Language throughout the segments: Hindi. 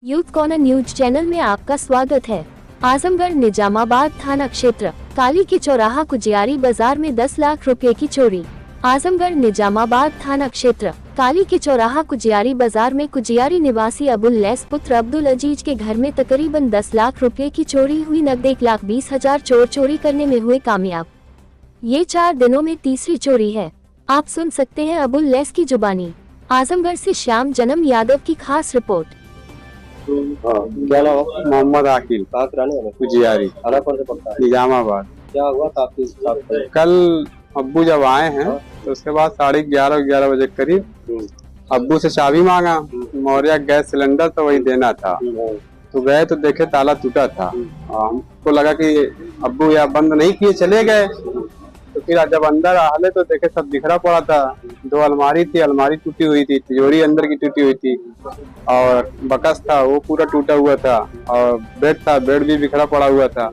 यूथ कॉर्नर न्यूज चैनल में आपका स्वागत है। आजमगढ़ निजामाबाद थाना क्षेत्र काली के चौराहा कुजियारी बाजार में 10 लाख रुपए की चोरी। आजमगढ़ निजामाबाद थाना क्षेत्र काली के चौराहा कुजियारी बाजार में कुजियारी निवासी अबुल लैस पुत्र अब्दुल अजीज के घर में तकरीबन 10 लाख रुपए की चोरी हुई। नकद 1,20,000 चोर चोरी करने में हुए कामयाब। ये 4 दिनों में तीसरी चोरी है। आप सुन सकते हैं अबुल लैस की जुबानी। आजमगढ़ से श्याम जन्म यादव की खास रिपोर्ट। क्या नाम? मोहम्मद आकिल। कहाँ से रहने वाले? कुजियारी, थाना कौन से पड़ता है? निजामाबाद। क्या हुआ था आपके साथ? कल अब्बू जब आए हैं तो उसके बाद 11:30 बजे करीब अब्बू से चाबी मांगा। मौर्या गैस सिलेंडर तो वही देना था, तो गए तो देखे ताला टूटा था। हमको लगा कि अब्बू या बंद नहीं किए चले गए, तो फिर जब अंदर आले तो देखे सब बिखरा पड़ा था। 2 अलमारी थी, अलमारी टूटी हुई थी, तिजोरी अंदर की टूटी हुई थी, और बकस था वो पूरा टूटा हुआ था, और बेड था, बेड भी बिखरा पड़ा हुआ था।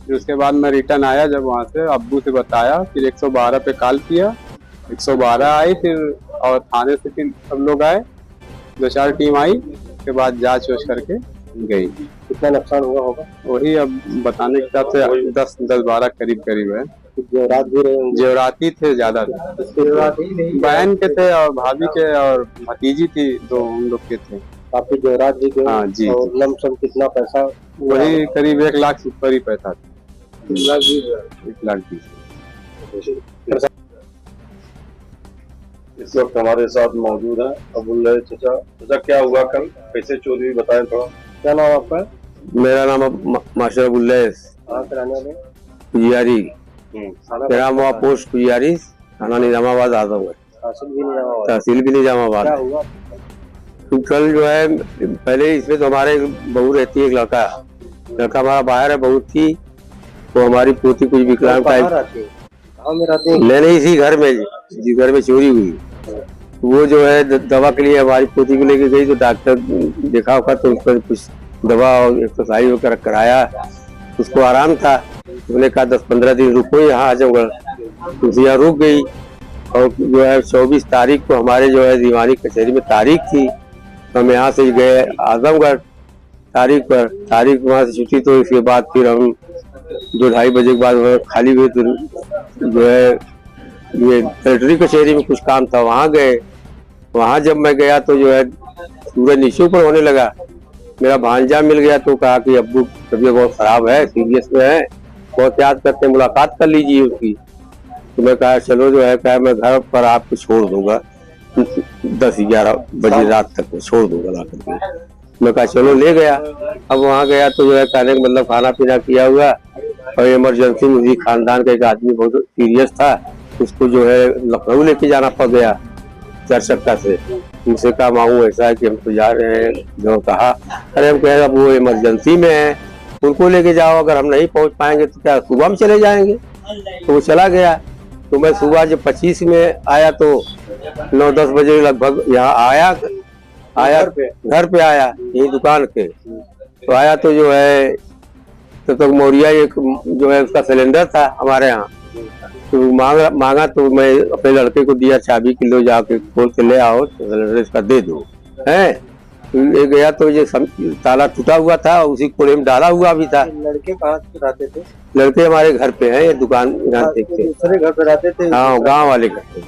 फिर उसके बाद मैं रिटर्न आया, जब वहाँ से अब्बू से बताया, फिर 112 पे कॉल किया। 112 आई, फिर और थाने से फिर सब लोग आए, 2-4 टीम आई, उसके बाद जांच वाच करके गई। कितना नुकसान हुआ होगा? वही अब बताने के हिसाब से 10-12 करीब है। जेवरात भी रहे होंगे? जेवराती थे, ज्यादा बहन के थे और भाभी के और भतीजी थी, 2 उन लोग के थे। आपके जेवरात जी के? हाँ जी। और लमसम कितना पैसा? वही करीब 1 लाख से ऊपर ही पैसा था। 1,20,000। इस वक्त हमारे साथ मौजूद है अबुल लैस चाचा। चाचा, क्या हुआ कल, कैसे चोरी हुई, बताएं थोड़ा। क्या नाम आपका? मेरा नाम मास्टर अबुल लैस, कहाँ से रहने वाले? कुजियारी, थाना ग्राम वा पोस्ट कुजियारी, थाना निजामाबाद, आजमगढ़ तहसील भी निजामाबाद। क्या हुआ? तो कल जो है, पहले इसमें तो हमारे बहू रहती है, एक लड़का हमारा बाहर है, बहू थी, तो हमारी पोती कुछ विकलांग टाइप लेने इसी घर में, जिस घर में चोरी हुई, वो जो है दवा के लिए हमारी पोती को लेके गई, तो डॉक्टर देखा होगा तो उसको कुछ दवा और एक्सरसाइज वगैरह कराया, उसको आराम था। उन्होंने कहा 10-15 दिन रुको यहाँ आजमगढ़, तो यहाँ रुक गई। और जो है 24 तारीख को हमारे जो है दीवानी कचहरी में तारीख थी, तो हम यहाँ से गए आजमगढ़ तारीख वहाँ से छुट्टी, तो इसके बाद फिर हम 2-2:30 बजे के बाद खाली हुए, तो जो है ये कलेक्टरी कचहरी में कुछ काम था, वहाँ गए। वहाँ जब मैं गया तो जो है सूरज नीचे ऊपर होने लगा। मेरा भांजा मिल गया, तो कहा कि अब्बू तबीयत बहुत खराब है, सीरियस में है, बहुत याद करते हैं, मुलाकात कर लीजिए उसकी। तो मैं कहा चलो, जो है कहा मैं घर पर आपको छोड़ दूंगा, 10-11 बजे रात तक छोड़ दूंगा ला करके। मैं कहा चलो, ले गया। अब वहाँ गया तो जो है कहने का मतलब खाना पीना किया हुआ, और इमरजेंसी में भी खानदान का एक आदमी बहुत सीरियस था, उसको जो है लखनऊ लेके जाना पड़ गया 4 चक्का से। उनसे कहा मामू ऐसा है कि हम तो जा रहे हैं, जो कहा अरे हम कहे अब वो इमरजेंसी में है, उनको लेके जाओ, अगर हम नहीं पहुंच पाएंगे तो क्या सुबह में चले जाएंगे। तो वो चला गया। तो मैं सुबह जब 25 में आया तो 9-10 बजे लगभग यहाँ आया घर पे आया, यही दुकान के। तो आया तो जो है तो मौर्या एक जो है उसका सिलेंडर था हमारे यहाँ, तो मांगा तो मैं अपने लड़के को दिया चाबी कि लो जाके खोल के ले आओ, सिलेंडर इसका दे दो है। ले गया तो ये ताला टूटा हुआ था, उसी कोने में डाला हुआ भी था। लड़के कहाँ रहते थे? लड़के हमारे घर पे हैं, ये दुकान यहाँ देखते। दूसरे घर पे रहते थे? हाँ, गाँव वाले घर पे।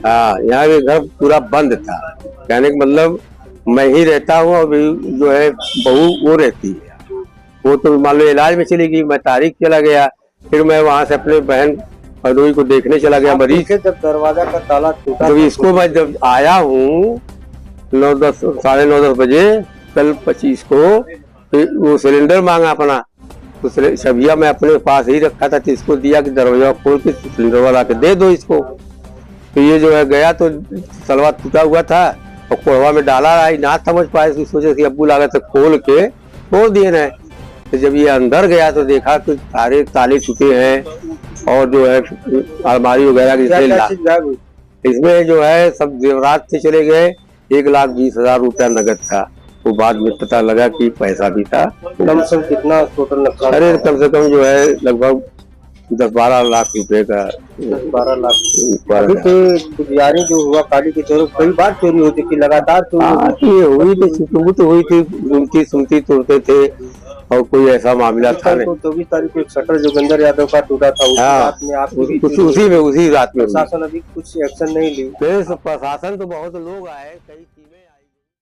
हाँ, यहाँ के घर पूरा बंद था, कहने का मतलब मैं ही रहता हूँ, और जो है बहू वो रहती है, वो तो मान लो इलाज में चली गई, मैं तारीख चला गया। फिर मैं वहाँ से अपने बहन भदोई को देखने चला गया मरीज के। जब दरवाजा का ताला टूटा, जब इसको मैं जब आया हूँ 9-10 बजे कल 25 को, तो वो सिलेंडर मांगा अपना, तो सबिया मैं अपने पास ही रखा था, तो इसको दिया कि दरवाजा खोल के सिलेंडर वाला के दे दो इसको। तो ये जो है गया तो सलवा टूटा हुआ था, और कोड़वा में डाला रहा, ना समझ पाए, इस वजह से अब्बू लगा तो खोल के छोड़ दिए रहे। तो जब ये अंदर गया तो देखा कि सारे ताले टूटे हैं, और जो है अलमारी वगैरह इसमें जो है सब जेवरात से चले गए। 1,20,000 रुपया नगद था। वो बाद में पता लगा कि पैसा भी था। कम से कम कितना टोटल नुकसान? अरे कम से कम जो है लगभग 10-12 लाख रुपए का 12 लाख। ऊपर अभी तो पुजारी जो हुआ काली की चोरी, कई बार चोरी होती थी, लगातार चोरी हाँ, होती ये हुई तो शुरू तो हुई थी, गुमती सुनती तोड़ते थे और कोई ऐसा मामला था थी। नहीं। 24 तारीख को एक शटर जोगिंदर यादव का टूटा था, उसी हाँ, रात में आपकी भी चोरी उसी रात में हुई। प्रशासन अभी कुछ एक्शन नहीं ली। प्रशासन तो बहुत लोग आए, कई